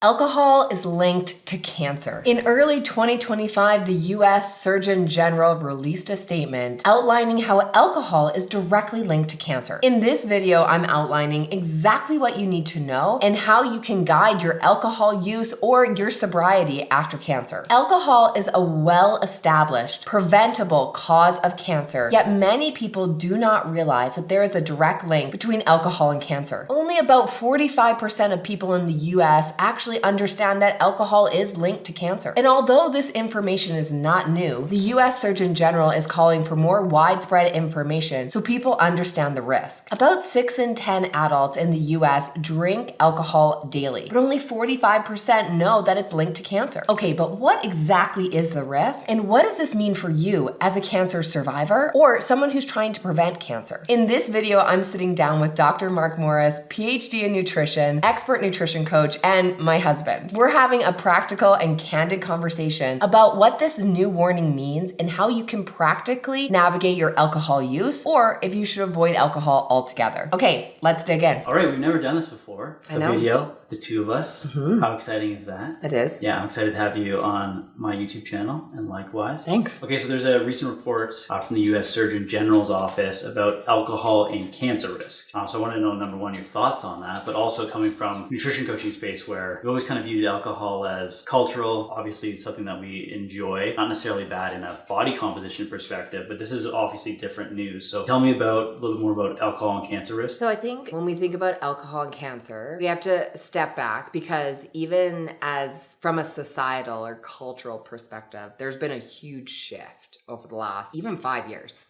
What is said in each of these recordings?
Alcohol is linked to cancer. In early 2025, the US Surgeon General released a statement outlining how alcohol is directly linked to cancer. In this video, I'm outlining exactly what you need to know and how you can guide your alcohol use or your sobriety after cancer. Alcohol is a well-established, preventable cause of cancer, yet many people do not realize that there is a direct link between alcohol and cancer. Only about 45% of people in the US actually understand that alcohol is linked to cancer. And although this information is not new, the US Surgeon General is calling for more widespread information so people understand the risk. About 6 in 10 adults in the US drink alcohol daily, but only 45% know that it's linked to cancer. Okay, but what exactly is the risk? And what does this mean for you as a cancer survivor or someone who's trying to prevent cancer? In this video, I'm sitting down with Dr. Mark Morris, PhD in nutrition, expert nutrition coach, and my husband. We're having a practical and candid conversation about what this new warning means and how you can practically navigate your alcohol use or if you should avoid alcohol altogether. Okay, let's dig in. All right, we've never done this before. I know. Video, the two of us. How exciting is that? It is. Yeah, I'm excited to have you on my YouTube channel and likewise. Thanks. Okay, so there's a recent report from the US Surgeon General's office about alcohol and cancer risk. So I want to know, number one, your thoughts on that, but also coming from nutrition coaching space where we always kind of viewed alcohol as cultural, obviously something that we enjoy, not necessarily bad in a body composition perspective, but this is obviously different news. So tell me a little bit more about alcohol and cancer risk. So I think when we think about alcohol and cancer, we have to step back because even as from a societal or cultural perspective, there's been a huge shift over the last even 5 years.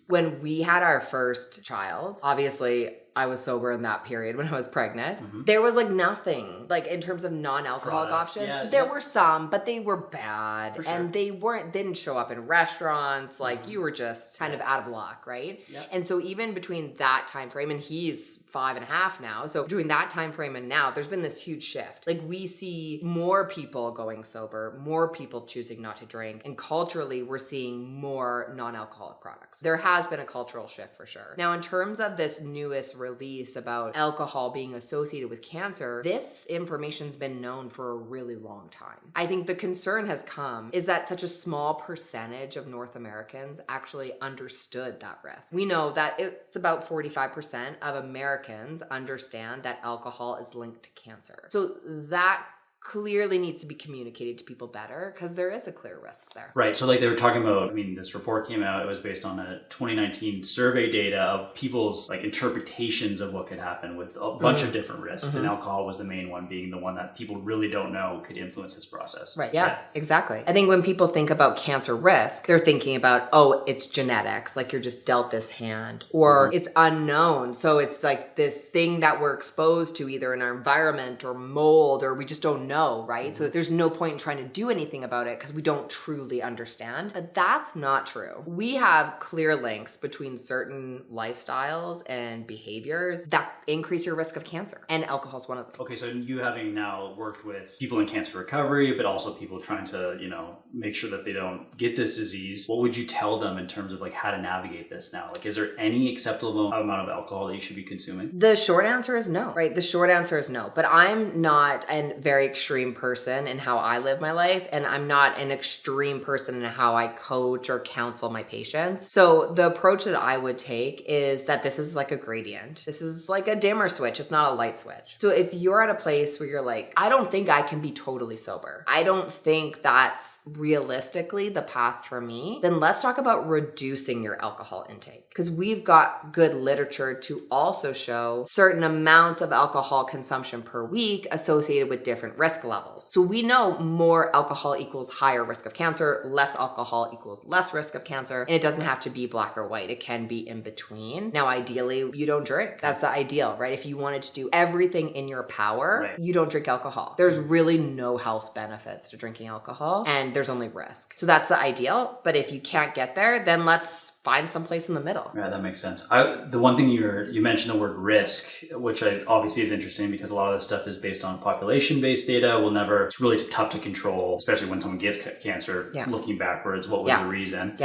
When we had our first child, obviously I was sober in that period when I was pregnant. There was like nothing, like in terms of non-alcoholic options. Yeah, there were some, but they were bad. For sure. And they didn't show up in restaurants. Like you were just kind of out of luck, right? Yep. And so even between that time frame, and he's 5.5 now. So between that time frame and now, there's been this huge shift. Like we see more people going sober, more people choosing not to drink, and culturally we're seeing more non-alcoholic products. There has been a cultural shift for sure. Now, in terms of this newest release about alcohol being associated with cancer, this information's been known for a really long time. I think the concern has come is that such a small percentage of North Americans actually understood that risk. We know that it's about 45% of Americans understand that alcohol is linked to cancer. So that clearly needs to be communicated to people better because there is a clear risk there. Right. So like they were talking about, this report came out, it was based on a 2019 survey data of people's like interpretations of what could happen with a bunch of different risks. And alcohol was the main one, being the one that people really don't know could influence this process. Right. Yeah, exactly. I think when people think about cancer risk, they're thinking about, oh, it's genetics, like you're just dealt this hand, or it's unknown. So it's like this thing that we're exposed to either in our environment or mold, or we just don't know, right? So there's no point in trying to do anything about it because we don't truly understand. But that's not true. We have clear links between certain lifestyles and behaviors that increase your risk of cancer, and alcohol is one of them. Okay, so you having now worked with people in cancer recovery, but also people trying to, make sure that they don't get this disease, what would you tell them in terms of like how to navigate this now? Like, is there any acceptable amount of alcohol that you should be consuming? The short answer is no, right? The short answer is no. But I'm not a very extreme person in how I live my life, and I'm not an extreme person in how I coach or counsel my patients. So the approach that I would take is that this is like a gradient. This is like a dimmer switch. It's not a light switch. So if you're at a place where you're like, I don't think I can be totally sober, I don't think that's realistically the path for me, then let's talk about reducing your alcohol intake. Because we've got good literature to also show certain amounts of alcohol consumption per week associated with different risk levels. So we know more alcohol equals higher risk of cancer, less alcohol equals less risk of cancer, and it doesn't have to be black or white. It can be in between. Now, ideally, you don't drink. That's the ideal, right? If you wanted to do everything in your power, you don't drink alcohol. There's really no health benefits to drinking alcohol, and there's only risk. So that's the ideal. But if you can't get there, then let's find someplace in the middle. Yeah, that makes sense. The one thing you mentioned the word risk, which obviously is interesting because a lot of this stuff is based on population-based data. It's really tough to control, especially when someone gets cancer. Looking backwards, what was the reason?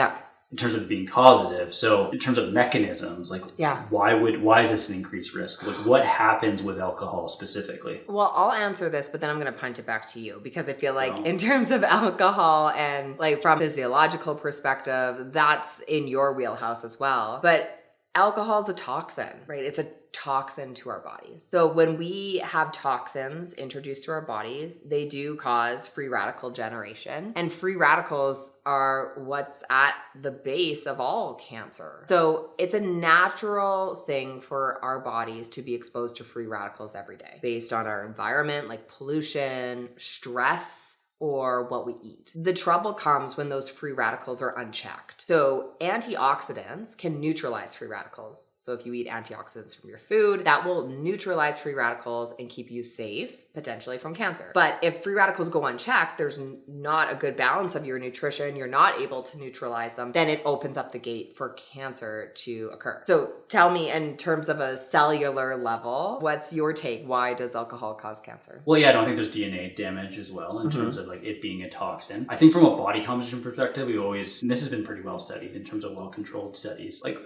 in terms of being causative. So in terms of mechanisms, like why is this an increased risk? Like what happens with alcohol specifically? Well, I'll answer this, but then I'm going to punt it back to you because I feel like in terms of alcohol and like from a physiological perspective, that's in your wheelhouse as well. But alcohol is a toxin, right? It's a toxin to our bodies. So when we have toxins introduced to our bodies, they do cause free radical generation. And free radicals are what's at the base of all cancer. So it's a natural thing for our bodies to be exposed to free radicals every day based on our environment, like pollution, stress, or what we eat. The trouble comes when those free radicals are unchecked. So antioxidants can neutralize free radicals. So if you eat antioxidants from your food, that will neutralize free radicals and keep you safe, potentially from cancer. But if free radicals go unchecked, there's not a good balance of your nutrition, you're not able to neutralize them, then it opens up the gate for cancer to occur. So tell me, in terms of a cellular level, what's your take? Why does alcohol cause cancer? Well, yeah, I don't think there's DNA damage as well in terms of like it being a toxin. I think from a body composition perspective, and this has been pretty well studied in terms of well-controlled studies, like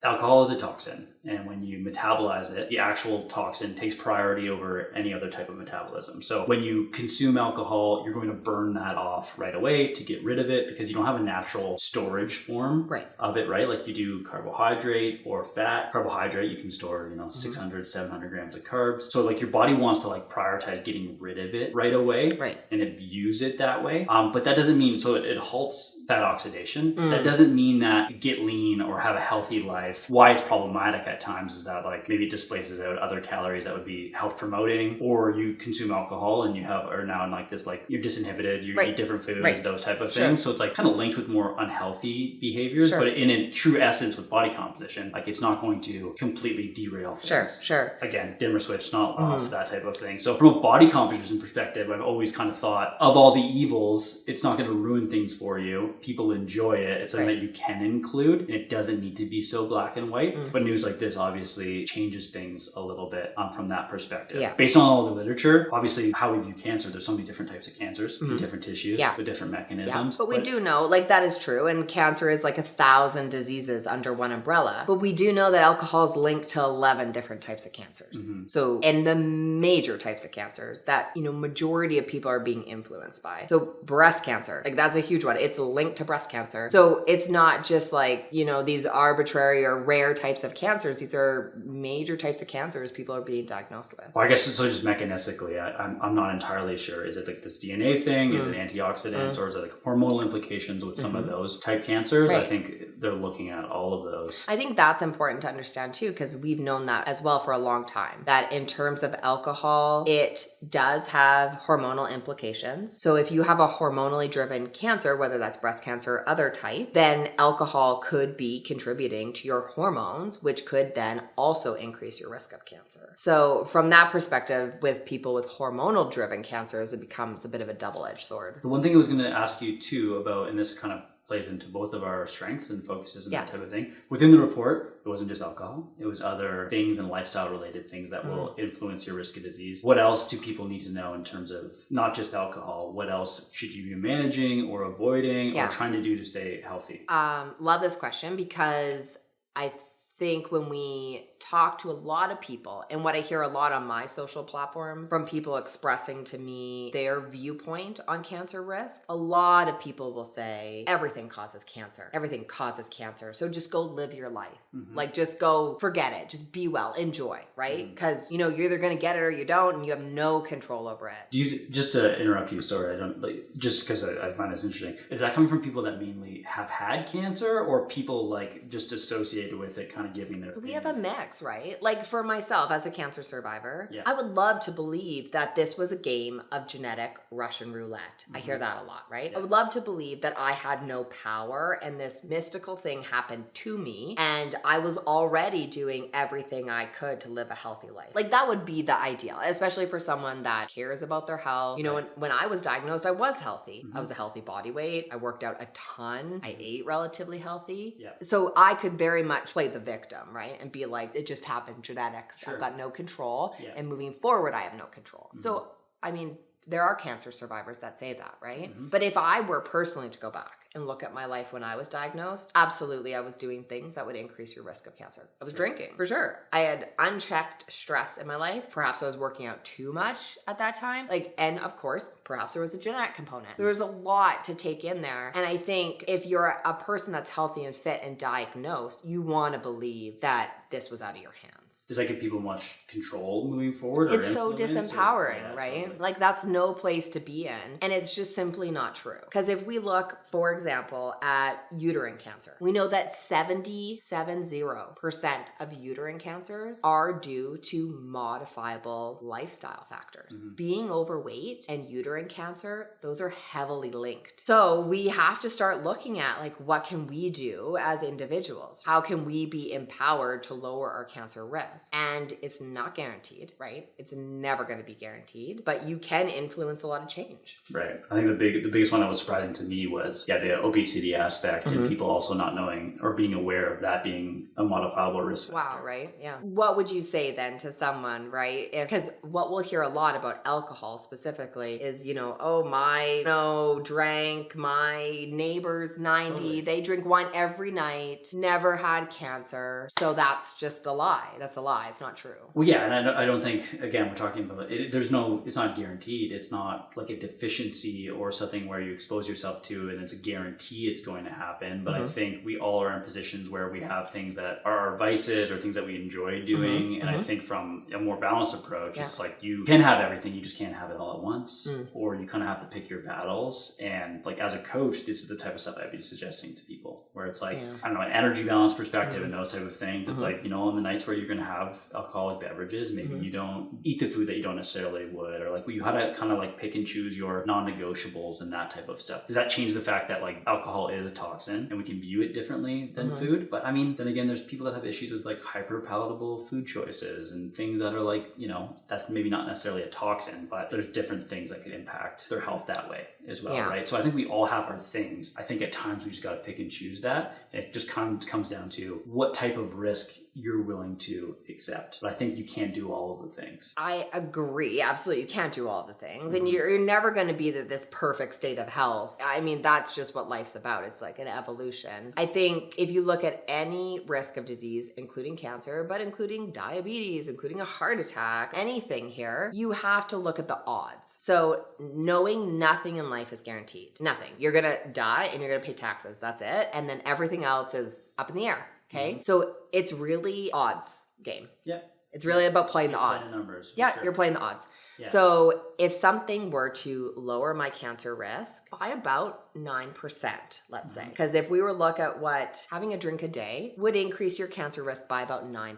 alcohol is a toxin, and when you metabolize it, the actual toxin takes priority over any other type of metabolism. So when you consume alcohol, you're going to burn that off right away to get rid of it because you don't have a natural storage form of it, right? Like you do carbohydrate or fat. Carbohydrate, you can store, 600, 700 grams of carbs. So like your body wants to like prioritize getting rid of it right away, and it views it that way. But that doesn't mean, so it halts fat oxidation. That doesn't mean that get lean or have a healthy life. Why it's problematic at times is that like maybe it displaces out other calories that would be health promoting, or you consume alcohol and are now in like this, like you're disinhibited, you eat different foods, those type of things. So it's like kind of linked with more unhealthy behaviors, but in a true essence with body composition, like it's not going to completely derail things. Again, dimmer switch, not off, that type of thing. So from a body composition perspective, I've always kind of thought of all the evils, it's not going to ruin things for you. People enjoy it. It's something that you can include, and it doesn't need to be so black and white. But news like this obviously changes things a little bit from that perspective. Based on all the literature, obviously how we view cancer, there's so many different types of cancers in different tissues with different mechanisms. But we do know, like that is true, and cancer is like 1,000 diseases under one umbrella. But we do know that alcohol is linked to 11 different types of cancers. So, and the major types of cancers that, majority of people are being influenced by. So breast cancer, like that's a huge one. It's linked to breast cancer. So it's not just like, these arbitrary or rare types of cancers. These are major types of cancers people are being diagnosed with. Well, I guess so. Just mechanistically, I'm not entirely sure. Is it like this DNA thing? Is it antioxidants, or is it like hormonal implications with some of those type cancers? I think they're looking at all of those. I think that's important to understand too, because we've known that as well for a long time, that in terms of alcohol, it does have hormonal implications. So if you have a hormonally driven cancer, whether that's breast cancer or other type, then alcohol could be contributing to your hormones, which could then also increase your risk of cancer. So from that perspective, with people with hormonal driven cancers, it becomes a bit of a double-edged sword. The one thing I was going to ask you too about, and this kind of plays into both of our strengths and focuses and that type of thing. Within the report, it wasn't just alcohol. It was other things and lifestyle related things that will influence your risk of disease. What else do people need to know in terms of not just alcohol? What else should you be managing or avoiding or trying to do to stay healthy? Love this question, because I think when we talk to a lot of people, and what I hear a lot on my social platforms from people expressing to me their viewpoint on cancer risk, a lot of people will say everything causes cancer. Everything causes cancer. So just go live your life. Like just go forget it. Just be well, enjoy, right? Because you're either going to get it or you don't, and you have no control over it. Do you, just to interrupt you, sorry, I don't just because I find this interesting. Is that coming from people that mainly have had cancer, or people like just associated with it, kind of giving their So we have a mix, right? Like for myself as a cancer survivor, I would love to believe that this was a game of genetic Russian roulette. I hear that a lot, right? I would love to believe that I had no power and this mystical thing happened to me, and I was already doing everything I could to live a healthy life. Like that would be the ideal, especially for someone that cares about their health. When I was diagnosed, I was healthy. I was a healthy body weight. I worked out a ton. I ate relatively healthy. So I could very much play the victim, right? And be like, it just happened, genetics. I've got no control. And moving forward, I have no control. So, I mean, there are cancer survivors that say that, right? But if I were personally to go back and look at my life when I was diagnosed, absolutely I was doing things that would increase your risk of cancer. I was drinking, for sure. I had unchecked stress in my life. Perhaps I was working out too much at that time. And of course, perhaps there was a genetic component. There was a lot to take in there. And I think if you're a person that's healthy and fit and diagnosed, you want to believe that this was out of your hands. Does that give people much control moving forward? It's so disempowering, right? Totally. Like that's no place to be in. And it's just simply not true. Because if we look, for example, at uterine cancer, we know that 70% of uterine cancers are due to modifiable lifestyle factors. Mm-hmm. Being overweight and uterine cancer, those are heavily linked. So we have to start looking at like, what can we do as individuals? How can we be empowered to lower our cancer risk? And it's not guaranteed, right? It's never going to be guaranteed, but you can influence a lot of change. Right. I think the biggest one that was surprising to me was, the obesity aspect and people also not knowing or being aware of that being a modifiable risk factor. Wow, right? Yeah. What would you say then to someone, right? Because what we'll hear a lot about alcohol specifically is, drank, my neighbor's 90, totally. They drink wine every night, never had cancer. So that's just a lie. That's a lie. It's not true. Well, yeah, and I don't think, again, we're talking about it. It's not guaranteed. It's not like a deficiency or something where you expose yourself to and it's a guarantee it's going to happen. But I think we all are in positions where we have things that are our vices or things that we enjoy doing. And I think from a more balanced approach, it's like you can have everything, you just can't have it all at once. Or you kind of have to pick your battles. And like as a coach, this is the type of stuff I'd be suggesting to people where it's like, I don't know, an energy balance perspective and those type of things. It's like, on the nights where you're going to have alcoholic beverages, maybe you don't eat the food that you don't necessarily would, or like you had to kind of like pick and choose your non-negotiables and that type of stuff. Does that change the fact that like alcohol is a toxin and we can view it differently than food? But I mean, then again, there's people that have issues with like hyper palatable food choices and things that are like, that's maybe not necessarily a toxin, but there's different things that could impact their health that way as well, right? So I think we all have our things. I think at times we just got to pick and choose that. And it just kind of comes down to what type of risk you're willing to accept. But I think you can't do all of the things. I agree. Absolutely. You can't do all the things. And you're never going to be this perfect state of health. I mean, that's just what life's about. It's like an evolution. I think if you look at any risk of disease, including cancer, but including diabetes, including a heart attack, anything here, you have to look at the odds. So knowing nothing in life is guaranteed. Nothing. You're going to die and you're going to pay taxes. That's it. And then everything else is up in the air. Okay. So it's really odds game. Yeah. It's really about playing the odds. Playing the numbers, you're playing the odds. Yeah. So if something were to lower my cancer risk by about 9%, let's say, because if we were to look at what having a drink a day would increase your cancer risk by about 9%.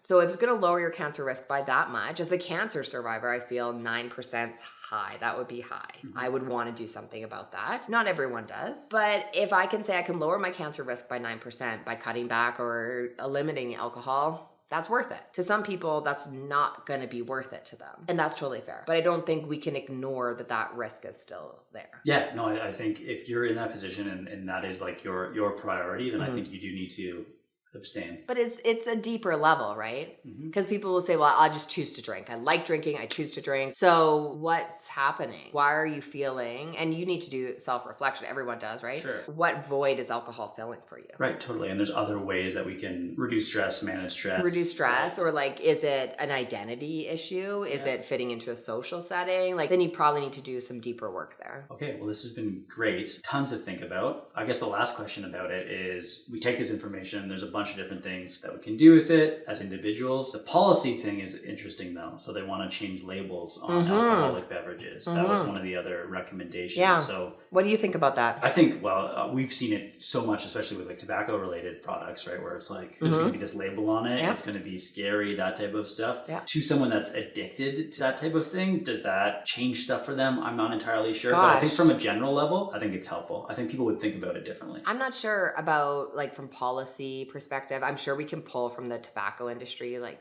So if it's going to lower your cancer risk by that much, as a cancer survivor, I feel 9% high. That would be high. I would want to do something about that. Not everyone does. But if I can say I can lower my cancer risk by 9% by cutting back or eliminating alcohol, that's worth it. To some people, that's not going to be worth it to them. And that's totally fair. But I don't think we can ignore that risk is still there. Yeah, no, I think if you're in that position and that is like your priority, then I think you do need to abstain. But it's a deeper level, right? Because people will say, well, I'll just choose to drink. I like drinking. I choose to drink. So what's happening? Why are you feeling? And you need to do self-reflection. Everyone does, right? Sure. What void is alcohol filling for you? Right, totally. And there's other ways that we can reduce stress, manage stress. Reduce stress, or like, is it an identity issue? Is it fitting into a social setting? Like, then you probably need to do some deeper work there. Okay, well, this has been great. Tons to think about. I guess the last question about it is we take this information. There's a bunch of different things that we can do with it as individuals. The policy thing is interesting though. So they want to change labels on alcoholic beverages. That was one of the other recommendations. Yeah. So what do you think about that? I think, we've seen it so much, especially with like tobacco related products, right? Where it's like, there's going to be this label on it. It's going to be scary, that type of stuff. Yeah. To someone that's addicted to that type of thing, does that change stuff for them? I'm not entirely sure. But I think from a general level, I think it's helpful. I think people would think about it differently. I'm not sure about like from policy perspective. I'm sure we can pull from the tobacco industry, like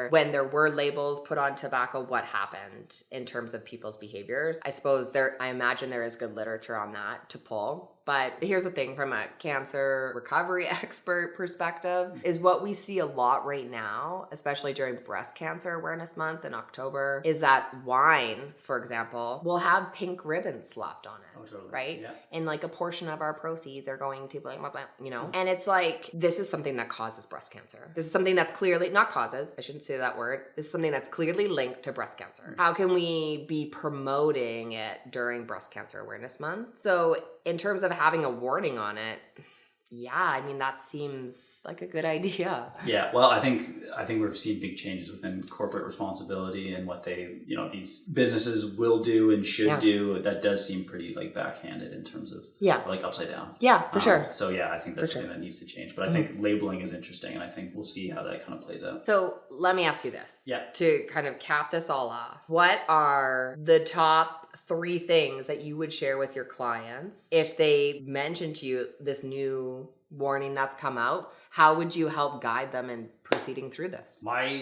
when there were labels put on tobacco, what happened in terms of people's behaviors. I imagine there is good literature on that to pull. But here's the thing, from a cancer recovery expert perspective, is what we see a lot right now, especially during Breast Cancer Awareness Month in October, is that wine, for example, will have pink ribbons slapped on it. Oh, totally. Right? Yeah. And like a portion of our proceeds are going to blah, blah, blah, you know? And it's like, this is something that causes breast cancer. This is something that's clearly, not causes, I shouldn't say that word. This is something that's clearly linked to breast cancer. How can we be promoting it during Breast Cancer Awareness Month? So in terms of having a warning on it, yeah, I mean, that seems like a good idea. Yeah, well, I think we're seeing big changes within corporate responsibility and what they, these businesses will do and should do. That does seem pretty like backhanded in terms of like upside down. Yeah, for sure. So yeah, I think that's something that needs to change. But I think labeling is interesting, and I think we'll see how that kind of plays out. So let me ask you this. Yeah. To kind of cap this all off, what are the top 3 things that you would share with your clients if they mention to you this new warning that's come out? How would you help guide them in proceeding through this?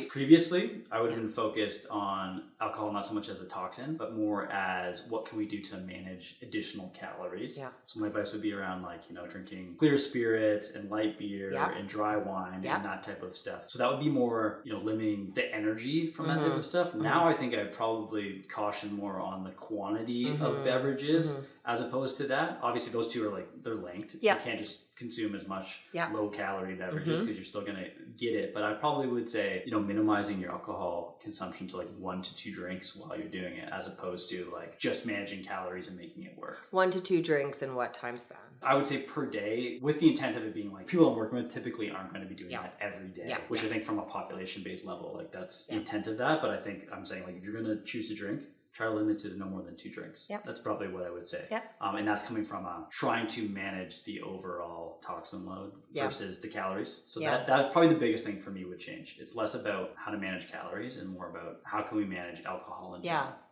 Previously, I would have been focused on alcohol not so much as a toxin, but more as what can we do to manage additional calories. Yeah. So my advice would be around drinking clear spirits and light beer and dry wine and that type of stuff. So that would be more, limiting the energy from that type of stuff. Now I think I'd probably caution more on the quantity of beverages as opposed to that. Obviously those two are they're linked. You can't just consume as much low calorie beverages because you're still going to get it. But I probably would say, minimizing your alcohol consumption to 1 to 2 drinks while you're doing it, as opposed to just managing calories and making it work. 1 to 2 drinks in what time span? I would say per day, with the intent of it being people I'm working with typically aren't going to be doing that every day, which I think from a population based level, that's the intent of that. But I think I'm saying if you're going to choose to drink, try to limit it to no more than 2 drinks. Yep. That's probably what I would say. Yep. And that's coming from trying to manage the overall toxin load versus the calories. So that's probably the biggest thing for me would change. It's less about how to manage calories and more about how can we manage alcohol and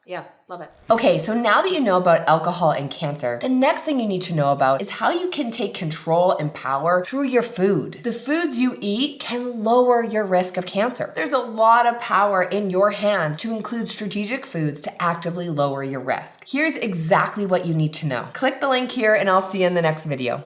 Yeah, love it. Okay, so now that you know about alcohol and cancer, the next thing you need to know about is how you can take control and power through your food. The foods you eat can lower your risk of cancer. There's a lot of power in your hands to include strategic foods to actively lower your risk. Here's exactly what you need to know. Click the link here and I'll see you in the next video.